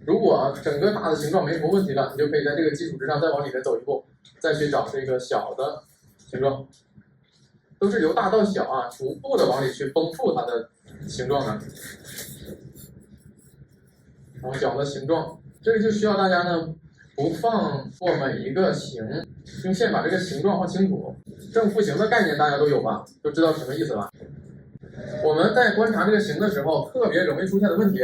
如果整个大的形状没什么问题了，你就可以在这个基础之上再往里面走一步，再去找这个小的形状，都是由大到小啊，逐步的往里去丰富它的形状的。然后角的形状，这个就需要大家呢不放过每一个形，用线把这个形状画清楚。正负形的概念大家都有吧，都知道什么意思吧？我们在观察这个形的时候，特别容易出现的问题。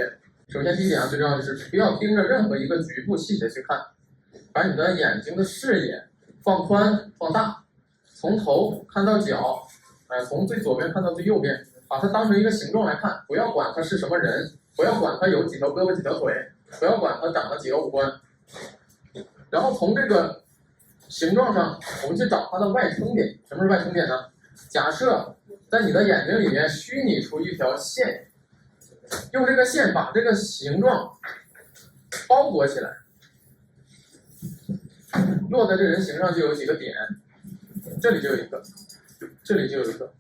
首先第一点啊，最重要的是不要盯着任何一个局部细节去看，把你的眼睛的视野放宽放大，从头看到脚，从最左边看到最右边，把它当成一个形状来看，不要管它是什么人，不要管它有几条胳膊几条腿，不要管它长了几个五官，然后从这个形状上，我们去找它的外撑点。什么是外撑点呢？假设在你的眼睛里面虚拟出一条线，用这个线把这个形状包裹起来，落在这人形上就有几个点，这里就有一个，这里就有一个，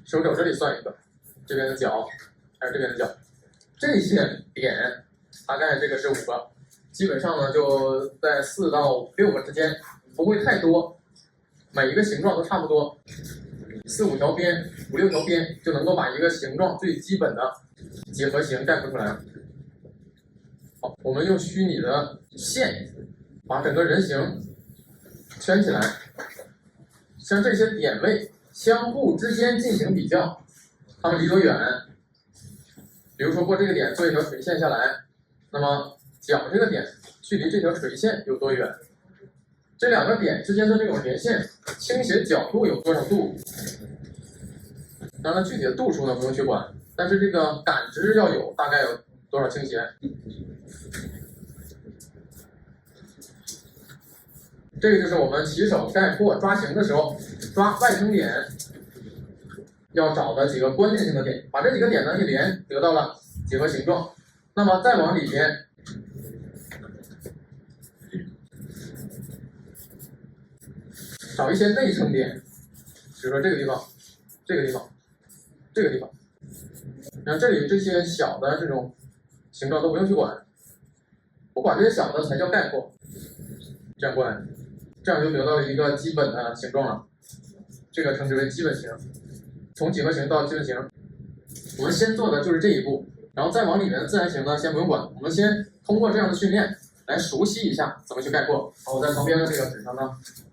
手肘这里算一个，这边的脚，还有这边的脚，这些点大概这个是5个，基本上呢就在4到6个之间，不会太多，每一个形状都差不多，4、5条边、5、6条边就能够把一个形状最基本的几何形概括出来。好，我们用虚拟的线把整个人形圈起来，像这些点位相互之间进行比较，它们离多远？比如说过这个点做一条垂线下来，那么脚这个点距离这条垂线有多远？这2个点之间的这种连线倾斜角度有多少度？当然具体的度数呢不用去管，但是这个感知要有，大概有多少倾斜？这个就是我们起手概括抓形的时候，抓外撑点要找的几个关键性的点，把这几个点呢一连，得到了几何形状。那么再往里边找一些内撑点，比如说这个地方、这个地方、这个地方，然后这里这些小的这种形状都不用去管，不管这些小的才叫概括。这样过来，这样就得到了一个基本的形状了，这个称之为基本形。从几何形到基本形，我们先做的就是这一步，然后再往里面的自然形呢，先不用管，我们先通过这样的训练来熟悉一下怎么去概括。好，我在旁边的这个纸上呢，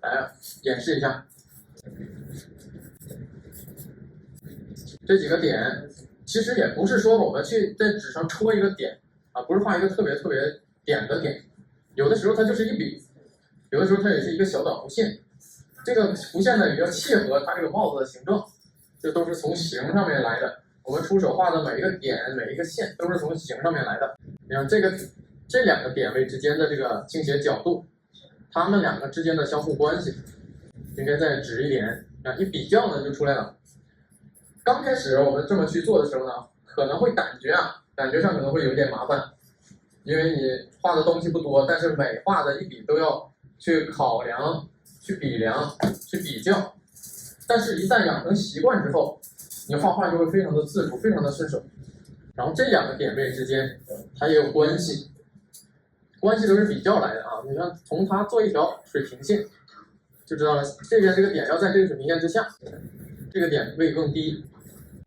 来演示一下。这几个点，其实也不是说我们去在纸上戳一个点啊，不是画一个特别点的点，有的时候它就是一笔，有的时候它也是一个小短弧线。这个弧线呢，也要切合它这个帽子的形状，这都是从形上面来的。我们出手画的每一个点、每一个线都是从形上面来的。你看这2个点位之间的这个倾斜角度，它们2个之间的相互关系，应该再指一点啊，一比较呢就出来了。刚开始我们这么去做的时候呢，可能会感觉上可能会有一点麻烦，因为你画的东西不多，但是每画的一笔都要去考量、去比量、去比较。但是，一旦养成习惯之后，你画画就会非常的自主，非常的顺手。然后这2个点位之间，它也有关系，关系都是比较来的啊。你看，从它做一条水平线，就知道了。这边这个点要在这个水平线之下，这个点位更低。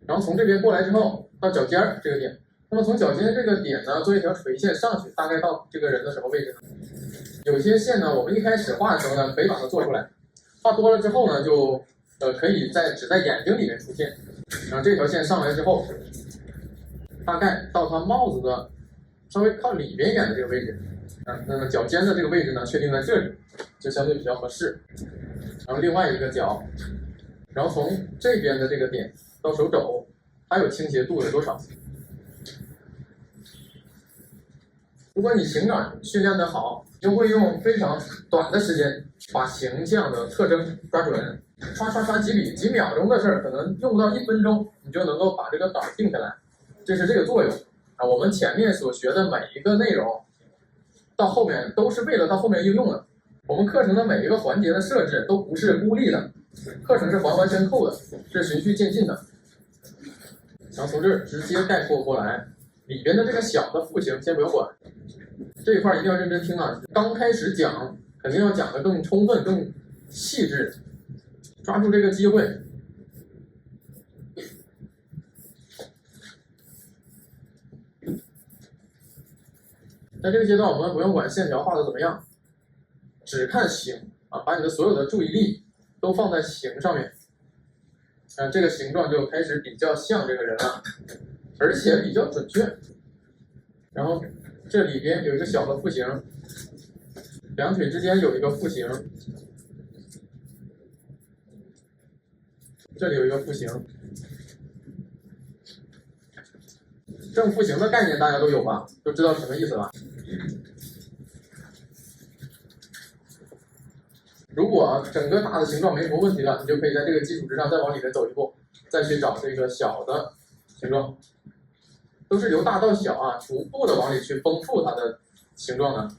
然后从这边过来之后，到脚尖儿这个点，那么从脚尖这个点呢，做一条垂线上去，大概到这个人的什么位置呢？有些线呢，我们一开始画的时候呢，可以把它做出来，画多了之后呢，就可以只在眼睛里面出现。然后这条线上来之后，大概到它帽子的稍微靠里边一点的这个位置，那么脚尖的这个位置呢，确定在这里，就相对比较合适。然后另外一个脚，然后从这边的这个点到手肘，它有倾斜度有多少？如果你形感训练的好，就会用非常短的时间把形象的特征抓准，刷几秒钟的事儿，可能用不到1分钟，你就能够把这个稿定下来，这是这个作用啊。我们前面所学的每一个内容，到后面都是为了到后面应用的。我们课程的每一个环节的设置都不是孤立的，课程是环环相扣的，是循序渐进的。然后从这儿直接概括过来，里边的这个小的负形先不用管，这一块一定要认真听啊！刚开始讲，肯定要讲得更充分、更细致，抓住这个机会。在这个阶段，我们不用管线条画的怎么样，只看形啊，把你的所有的注意力都放在形上面。这个形状就开始比较像这个人了，而且比较准确。然后这里边有一个小的腹型，两腿之间有一个腹型，这里有一个腹型。正负形的概念大家都有吧？都知道什么意思吧？如果整个大的形状没什么问题了，你就可以在这个基础之上再往里面走一步，再去找这个小的形状，都是由大到小啊，逐步的往里去丰富它的形状的。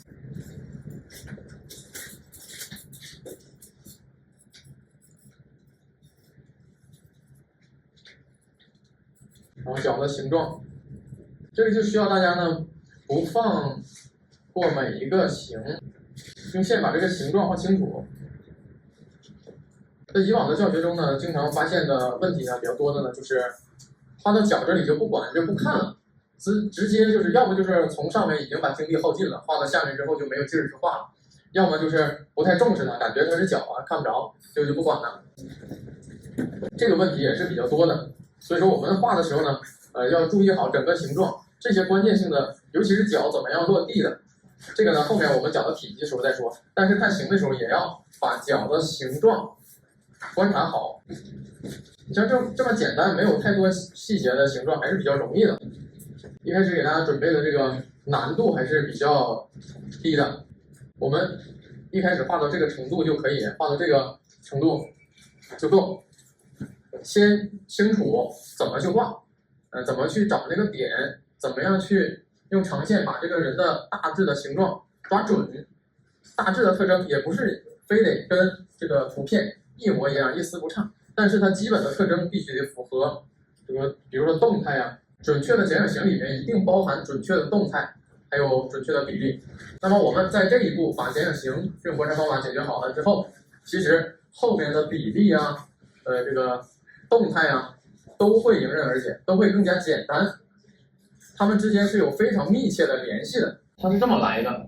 然后脚的形状，这个就需要大家呢不放过每一个形，用线把这个形状画清楚。在以往的教学中呢，经常发现的问题呢比较多的呢，就是画到脚这里就不管就不看了，直接就是要不就是从上面已经把精力耗尽了，画到下面之后就没有劲儿去画了，要么就是不太重视它，感觉它是脚啊看不着，就不管了。这个问题也是比较多的，所以说我们画的时候呢，要注意好整个形状，这些关键性的，尤其是脚怎么样落地的，这个呢后面我们讲到体积的时候再说，但是看形的时候也要把脚的形状观察好。你像这么简单，没有太多细节的形状还是比较容易的。一开始给大家准备的这个难度还是比较低的，我们一开始画到这个程度就可以，画到这个程度就够。先清楚怎么去画，怎么去找那个点，怎么样去用长线把这个人的大致的形状抓准，大致的特征也不是非得跟这个图片一模一样，一丝不差，但是它基本的特征必须得符合这个，比如说动态啊，准确的剪影形里面一定包含准确的动态，还有准确的比例。那么我们在这一步把剪影形用观察方法解决好了之后，其实后面的比例啊，这个动态啊，都会迎刃而解，都会更加简单。它们之间是有非常密切的联系的。它是这么来的，